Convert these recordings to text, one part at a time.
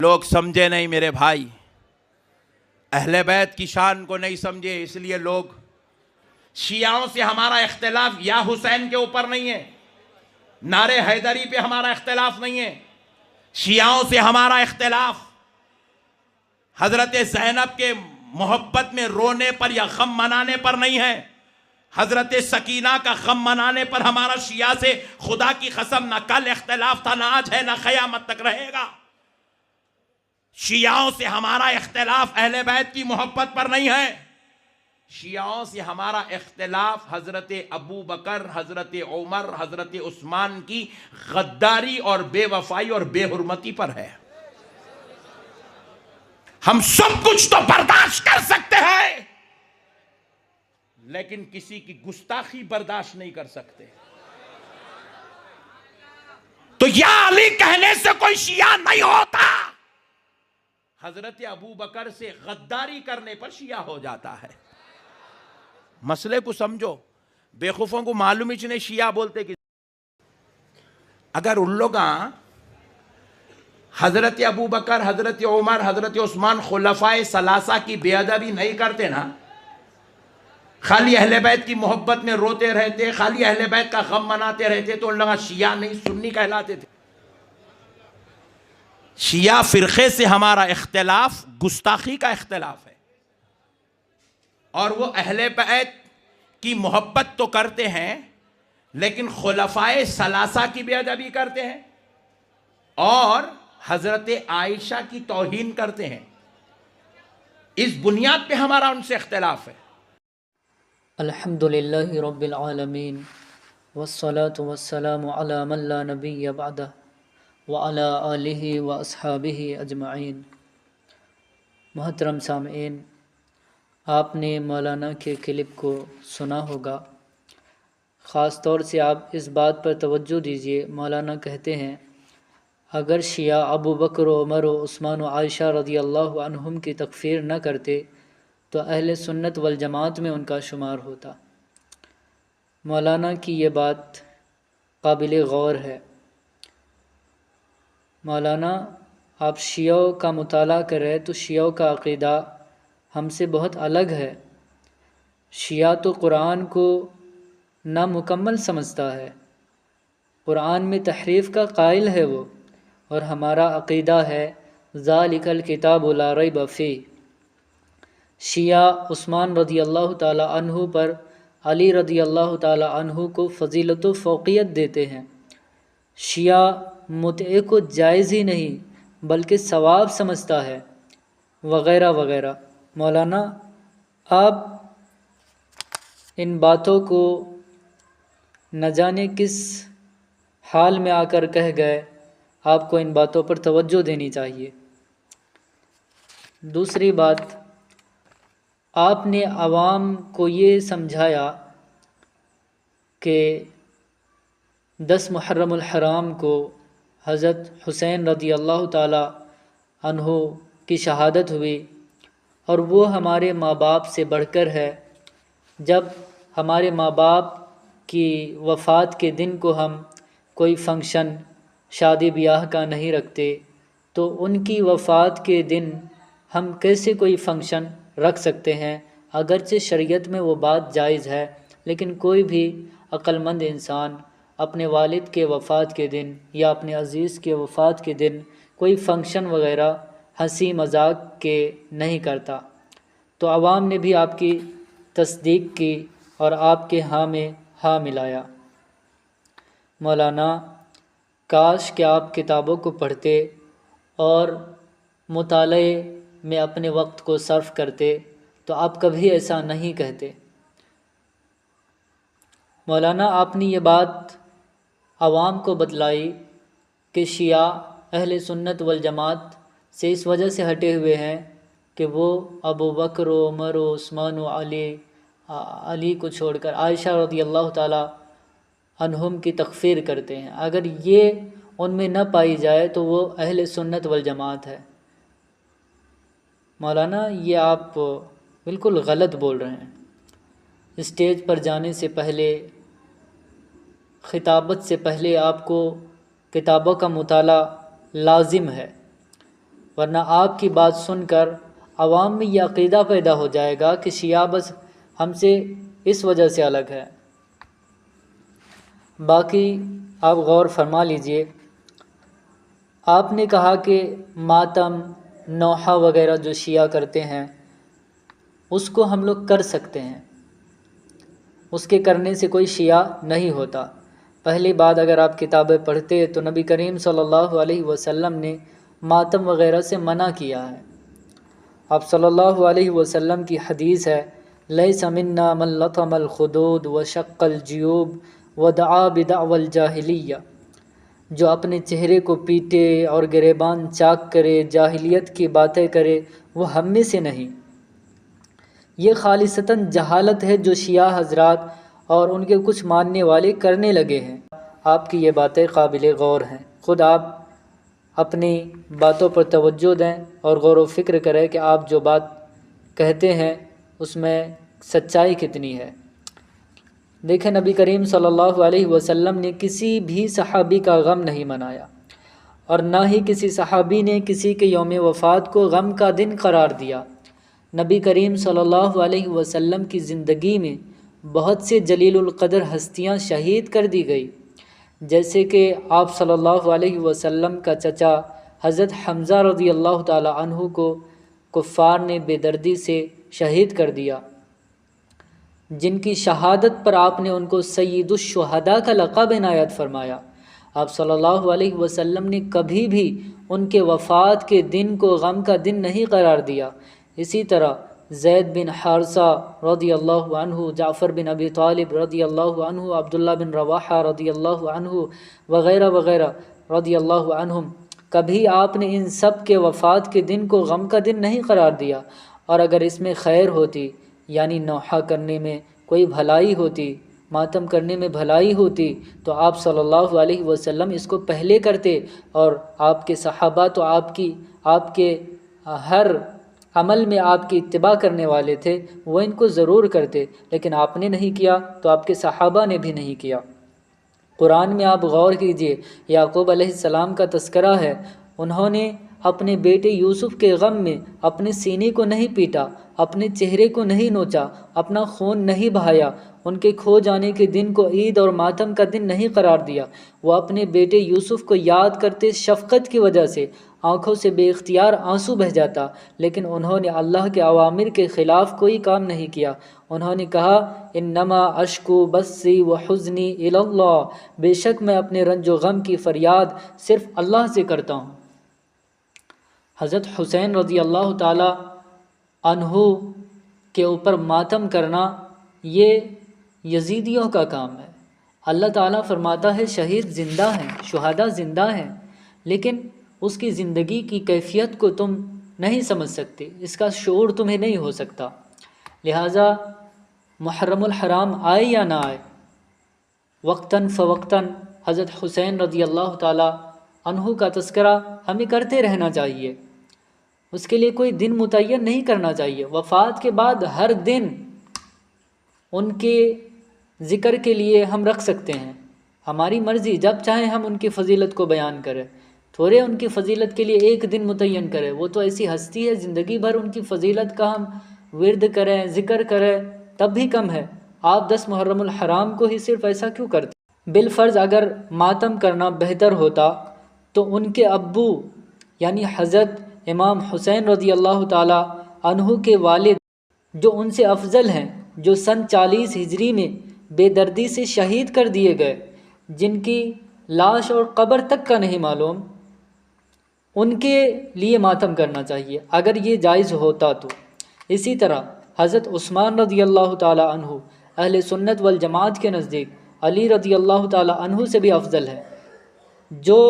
لوگ سمجھے نہیں میرے بھائی، اہل بیت کی شان کو نہیں سمجھے، اس لیے لوگ شیعوں سے ہمارا اختلاف یا حسین کے اوپر نہیں ہے، نعرے حیدری پہ ہمارا اختلاف نہیں ہے، شیعوں سے ہمارا اختلاف حضرت زینب کے محبت میں رونے پر یا غم منانے پر نہیں ہے، حضرت سکینہ کا غم منانے پر ہمارا شیعہ سے خدا کی قسم نہ کل اختلاف تھا، نہ آج ہے، نہ قیامت تک رہے گا۔ شیعوں سے ہمارا اختلاف اہل بیت کی محبت پر نہیں ہے، شیعوں سے ہمارا اختلاف حضرت ابو بکر، حضرت عمر، حضرت عثمان کی غداری اور بے وفائی اور بے حرمتی پر ہے۔ ہم سب کچھ تو برداشت کر سکتے ہیں لیکن کسی کی گستاخی برداشت نہیں کر سکتے۔ تو یا علی کہنے سے کوئی شیعہ نہیں ہوتا، حضرت ابو بکر سے غداری کرنے پر شیعہ ہو جاتا ہے۔ مسئلے کو سمجھو، بیوقوفوں کو معلوم ہی نہیں شیعہ بولتے کہ اگر ان لوگ حضرت ابو بکر، حضرت عمر، حضرت عثمان خلفائے ثلاثہ کی بے ادبی نہیں کرتے نا، خالی اہل بیت کی محبت میں روتے رہتے، خالی اہل بیت کا غم مناتے رہتے، تو ان لوگ شیعہ نہیں سنی کہلاتے تھے۔ شیعہ فرقے سے ہمارا اختلاف گستاخی کا اختلاف ہے، اور وہ اہل بیت کی محبت تو کرتے ہیں لیکن خلفائے ثلاثہ کی بے ادبی کرتے ہیں اور حضرت عائشہ کی توہین کرتے ہیں۔ اس بنیاد پہ ہمارا ان سے اختلاف ہے۔ الحمدللہ رب العالمین والصلاة والسلام علی من لا نبی بعدہ وعلی آلہ واصحابہ اجمعین۔ محترم سامعین، آپ نے مولانا کے کلپ کو سنا ہوگا، خاص طور سے آپ اس بات پر توجہ دیجئے۔ مولانا کہتے ہیں اگر شیعہ ابو بکر و عمر و عثمان و عائشہ رضی اللہ عنہم کی تکفیر نہ کرتے تو اہل سنت والجماعت میں ان کا شمار ہوتا۔ مولانا کی یہ بات قابل غور ہے۔ مولانا آپ شیعوں کا مطالعہ کریں تو شیعوں کا عقیدہ ہم سے بہت الگ ہے۔ شیعہ تو قرآن کو نامکمل سمجھتا ہے، قرآن میں تحریف کا قائل ہے وہ، اور ہمارا عقیدہ ہے ذالک الکتاب لا ریب فیہ۔ شیعہ عثمان رضی اللہ تعالی عنہ پر علی رضی اللہ تعالی عنہ کو فضیلت و فوقیت دیتے ہیں۔ شیعہ متعے کو جائز ہی نہیں بلکہ ثواب سمجھتا ہے، وغیرہ وغیرہ۔ مولانا آپ ان باتوں کو نہ جانے کس حال میں آ کر کہہ گئے، آپ کو ان باتوں پر توجہ دینی چاہیے۔ دوسری بات، آپ نے عوام کو یہ سمجھایا کہ 10 محرم الحرام کو حضرت حسین رضی اللہ تعالی عنہ کی شہادت ہوئی اور وہ ہمارے ماں باپ سے بڑھ کر ہے۔ جب ہمارے ماں باپ کی وفات کے دن کو ہم کوئی فنکشن شادی بیاہ کا نہیں رکھتے تو ان کی وفات کے دن ہم کیسے کوئی فنکشن رکھ سکتے ہیں؟ اگرچہ شریعت میں وہ بات جائز ہے، لیکن کوئی بھی عقل مند انسان اپنے والد کے وفات کے دن یا اپنے عزیز کے وفات کے دن کوئی فنکشن وغیرہ ہنسی مذاق کے نہیں کرتا۔ تو عوام نے بھی آپ کی تصدیق کی اور آپ کے ہاں میں ہاں ملایا۔ مولانا کاش کہ آپ کتابوں کو پڑھتے اور مطالعے میں اپنے وقت کو صرف کرتے تو آپ کبھی ایسا نہیں کہتے۔ مولانا آپ نے یہ بات عوام کو بتلائی کہ شیعہ اہل سنت والجماعت سے اس وجہ سے ہٹے ہوئے ہیں کہ وہ ابو بکر و عمر و عثمان و علی کو چھوڑ کر عائشہ رضی اللہ تعالی عنہم کی تکفیر کرتے ہیں۔ اگر یہ ان میں نہ پائی جائے تو وہ اہل سنت والجماعت ہے۔ مولانا یہ آپ بالکل غلط بول رہے ہیں۔ اسٹیج پر جانے سے پہلے، خطابت سے پہلے آپ کو کتابوں کا مطالعہ لازم ہے۔ ورنہ آپ کی بات سن کر عوام میں یہ عقیدہ پیدا ہو جائے گا کہ شیعہ بس ہم سے اس وجہ سے الگ ہے۔ باقی آپ غور فرما لیجئے، آپ نے کہا کہ ماتم نوحہ وغیرہ جو شیعہ کرتے ہیں اس کو ہم لوگ کر سکتے ہیں، اس کے کرنے سے کوئی شیعہ نہیں ہوتا۔ پہلی بات، اگر آپ کتابیں پڑھتے تو نبی کریم صلی اللہ علیہ وسلم نے ماتم وغیرہ سے منع کیا ہے۔ آپ صلی اللہ علیہ وسلم کی حدیث ہے، لیس منا من لطم الخدود وشق الجیوب ودعا بدعوى الجاہلیہ، جو اپنے چہرے کو پیٹے اور گریبان چاک کرے، جاہلیت کی باتیں کرے، وہ ہم میں سے نہیں۔ یہ خالصتاً جہالت ہے جو شیعہ حضرات اور ان کے کچھ ماننے والے کرنے لگے ہیں۔ آپ کی یہ باتیں قابل غور ہیں، خود آپ اپنی باتوں پر توجہ دیں اور غور و فکر کریں کہ آپ جو بات کہتے ہیں اس میں سچائی کتنی ہے۔ دیکھیں، نبی کریم صلی اللہ علیہ وسلم نے کسی بھی صحابی کا غم نہیں منایا، اور نہ ہی کسی صحابی نے کسی کے یوم وفات کو غم کا دن قرار دیا۔ نبی کریم صلی اللہ علیہ وسلم کی زندگی میں بہت سے جلیل القدر ہستیاں شہید کر دی گئی، جیسے کہ آپ صلی اللہ علیہ وسلم کا چچا حضرت حمزہ رضی اللہ تعالی عنہ کو کفار نے بے دردی سے شہید کر دیا، جن کی شہادت پر آپ نے ان کو سید الشہداء کا لقب عنایت فرمایا۔ آپ صلی اللہ علیہ وسلم نے کبھی بھی ان کے وفات کے دن کو غم کا دن نہیں قرار دیا۔ اسی طرح زید بن حارثہ رضی اللہ عنہ، جعفر بن ابی طالب رضی اللہ عنہ، عبداللہ بن رواحہ رضی اللہ عنہ وغیرہ وغیرہ رضی اللہ عنہم، کبھی آپ نے ان سب کے وفات کے دن کو غم کا دن نہیں قرار دیا۔ اور اگر اس میں خیر ہوتی، یعنی نوحہ کرنے میں کوئی بھلائی ہوتی، ماتم کرنے میں بھلائی ہوتی، تو آپ صلی اللہ علیہ وسلم اس کو پہلے کرتے، اور آپ کے صحابہ تو آپ کے ہر عمل میں آپ کی اتباع کرنے والے تھے، وہ ان کو ضرور کرتے، لیکن آپ نے نہیں کیا تو آپ کے صحابہ نے بھی نہیں کیا۔ قرآن میں آپ غور کیجئے، یعقوب علیہ السلام کا تذکرہ ہے، انہوں نے اپنے بیٹے یوسف کے غم میں اپنے سینے کو نہیں پیٹا، اپنے چہرے کو نہیں نوچا، اپنا خون نہیں بہایا، ان کے کھو جانے کے دن کو عید اور ماتم کا دن نہیں قرار دیا۔ وہ اپنے بیٹے یوسف کو یاد کرتے شفقت کی وجہ سے آنکھوں سے بے اختیار آنسو بہہ جاتا، لیکن انہوں نے اللہ کے اوامر کے خلاف کوئی کام نہیں کیا۔ انہوں نے کہا، انما اشکو بثی وحزنی الی اللہ، بے شک میں اپنے رنج و غم کی فریاد صرف اللہ سے کرتا ہوں۔ حضرت حسین رضی اللہ تعالی عنہ کے اوپر ماتم کرنا یہ یزیدیوں کا کام ہے۔ اللہ تعالیٰ فرماتا ہے شہید زندہ ہیں، شہداء زندہ ہیں، لیکن اس کی زندگی کی کیفیت کو تم نہیں سمجھ سکتے، اس کا شعور تمہیں نہیں ہو سکتا۔ لہٰذا محرم الحرام آئے یا نہ آئے، وقتاً فوقتاً حضرت حسین رضی اللہ تعالی عنہ کا تذکرہ ہمیں کرتے رہنا چاہیے۔ اس کے لیے کوئی دن متعین نہیں کرنا چاہیے۔ وفات کے بعد ہر دن ان کے ذکر کے لیے ہم رکھ سکتے ہیں، ہماری مرضی، جب چاہیں ہم ان کی فضیلت کو بیان کریں، تھوڑے ان کی فضیلت کے لیے ایک دن متعین کریں۔ وہ تو ایسی ہستی ہے، زندگی بھر ان کی فضیلت کا ہم ورد کریں، ذکر کریں، تب بھی کم ہے۔ آپ 10 محرم الحرام کو ہی صرف ایسا کیوں کرتے؟ بالفرض اگر ماتم کرنا بہتر ہوتا تو ان کے ابو یعنی حضرت امام حسین رضی اللہ تعالی عنہ کے والد، جو ان سے افضل ہیں، جو سن 40 ہجری میں بے دردی سے شہید کر دیے گئے، جن کی لاش اور قبر تک کا نہیں معلوم، ان کے لیے ماتم کرنا چاہیے اگر یہ جائز ہوتا تو۔ اسی طرح حضرت عثمان رضی اللہ تعالی عنہ اہل سنت والجماعت کے نزدیک علی رضی اللہ تعالی عنہ سے بھی افضل ہے، جو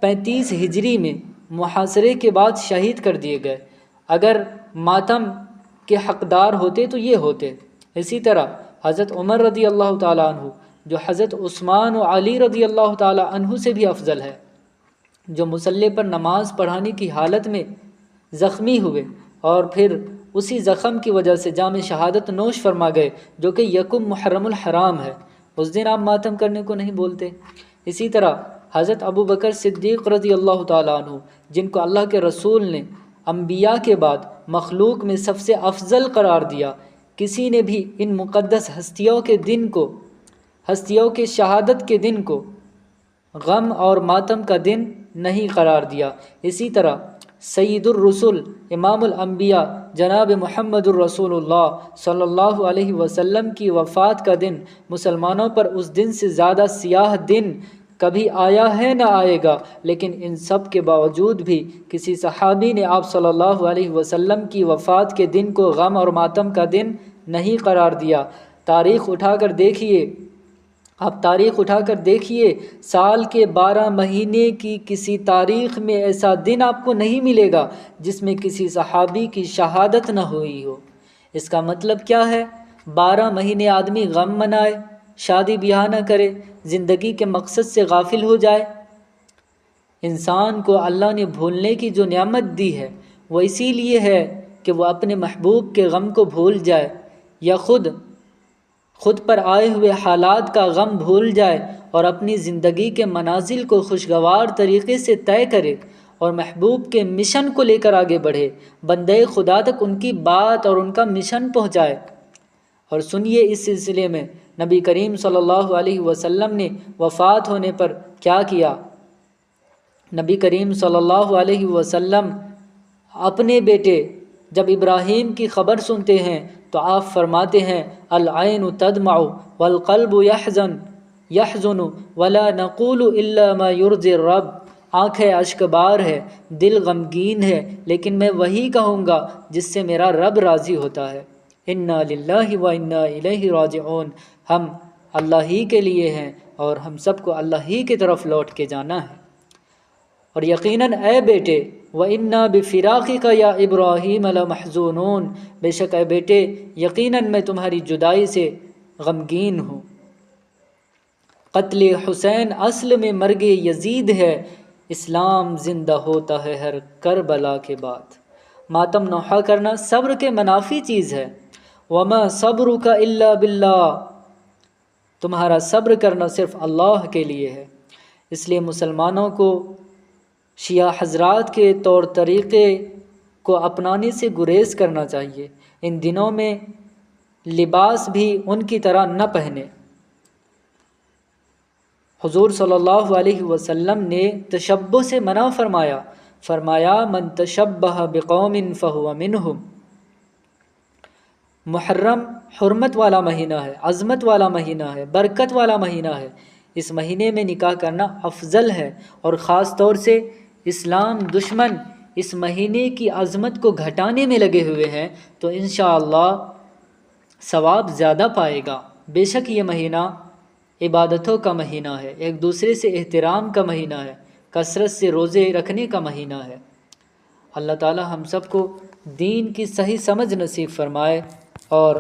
35 ہجری میں محاصرے کے بعد شہید کر دیے گئے۔ اگر ماتم کے حقدار ہوتے تو یہ ہوتے۔ اسی طرح حضرت عمر رضی اللہ تعالی عنہ، جو حضرت عثمان و علی رضی اللہ تعالی عنہ سے بھی افضل ہے، جو مصلی پر نماز پڑھانے کی حالت میں زخمی ہوئے اور پھر اسی زخم کی وجہ سے جام شہادت نوش فرما گئے، جو کہ یکم محرم الحرام ہے، اس دن آپ ماتم کرنے کو نہیں بولتے۔ اسی طرح حضرت ابو بکر صدیق رضی اللہ تعالیٰ عنہ، جن کو اللہ کے رسول نے انبیاء کے بعد مخلوق میں سب سے افضل قرار دیا، کسی نے بھی ان مقدس ہستیوں کے شہادت کے دن کو غم اور ماتم کا دن نہیں قرار دیا۔ اسی طرح سید الرسل امام الانبیاء جناب محمد الرسول اللہ صلی اللہ علیہ وسلم کی وفات کا دن مسلمانوں پر اس دن سے زیادہ سیاہ دن کبھی آیا ہے نہ آئے گا، لیکن ان سب کے باوجود بھی کسی صحابی نے آپ صلی اللہ علیہ وسلم کی وفات کے دن کو غم اور ماتم کا دن نہیں قرار دیا۔ تاریخ اٹھا کر دیکھیے، سال کے 12 مہینے کی کسی تاریخ میں ایسا دن آپ کو نہیں ملے گا جس میں کسی صحابی کی شہادت نہ ہوئی ہو۔ اس کا مطلب کیا ہے؟ 12 مہینے آدمی غم منائے، شادی بیاہ نہ کرے، زندگی کے مقصد سے غافل ہو جائے۔ انسان کو اللہ نے بھولنے کی جو نعمت دی ہے وہ اسی لیے ہے کہ وہ اپنے محبوب کے غم کو بھول جائے، یا خود پر آئے ہوئے حالات کا غم بھول جائے اور اپنی زندگی کے منازل کو خوشگوار طریقے سے طے کرے اور محبوب کے مشن کو لے کر آگے بڑھے، بندے خدا تک ان کی بات اور ان کا مشن پہنچائے۔ اور سنیے، اس سلسلے میں نبی کریم صلی اللہ علیہ وسلم نے وفات ہونے پر کیا کیا۔ نبی کریم صلی اللہ علیہ وسلم اپنے بیٹے جب ابراہیم کی خبر سنتے ہیں تو آپ فرماتے ہیں العین تدمع والقلب یحزن ولا نقول الا ما یرضی الرب، آنکھیں اشک بار ہے، دل غمگین ہے، لیکن میں وہی کہوں گا جس سے میرا رب راضی ہوتا ہے۔ انا للہ و انا الیہ راجعون، ہم اللہ ہی کے لیے ہیں اور ہم سب کو اللہ ہی کی طرف لوٹ کے جانا ہے۔ اور یقیناً اے بیٹے وَإِنَّا بِفِرَاقِكَ يَا إِبْرَاهِيمَ لَمَحْزُونُونَ، بے شک اے بیٹے یقیناً میں تمہاری جدائی سے غمگین ہوں۔ قتل حسین اصل میں مرگ یزید ہے، اسلام زندہ ہوتا ہے ہر کربلا کے بعد۔ ماتم نوحہ کرنا صبر کے منافی چیز ہے۔ وَمَا صَبْرُكَ إِلَّا بِاللَّهِ، تمہارا صبر کرنا صرف اللہ کے لیے ہے۔ اس لیے مسلمانوں کو شیعہ حضرات کے طور طریقے کو اپنانے سے گریز کرنا چاہیے۔ ان دنوں میں لباس بھی ان کی طرح نہ پہنے۔ حضور صلی اللہ علیہ وسلم نے تشبہ سے منع فرمایا من تشبہ بقوم فہو منہم۔ محرم حرمت والا مہینہ ہے، عظمت والا مہینہ ہے، برکت والا مہینہ ہے۔ اس مہینے میں نکاح کرنا افضل ہے، اور خاص طور سے اسلام دشمن اس مہینے کی عظمت کو گھٹانے میں لگے ہوئے ہیں، تو انشاءاللہ ثواب زیادہ پائے گا۔ بے شک یہ مہینہ عبادتوں کا مہینہ ہے، ایک دوسرے سے احترام کا مہینہ ہے، کثرت سے روزے رکھنے کا مہینہ ہے۔ اللہ تعالی ہم سب کو دین کی صحیح سمجھ نصیب فرمائے اور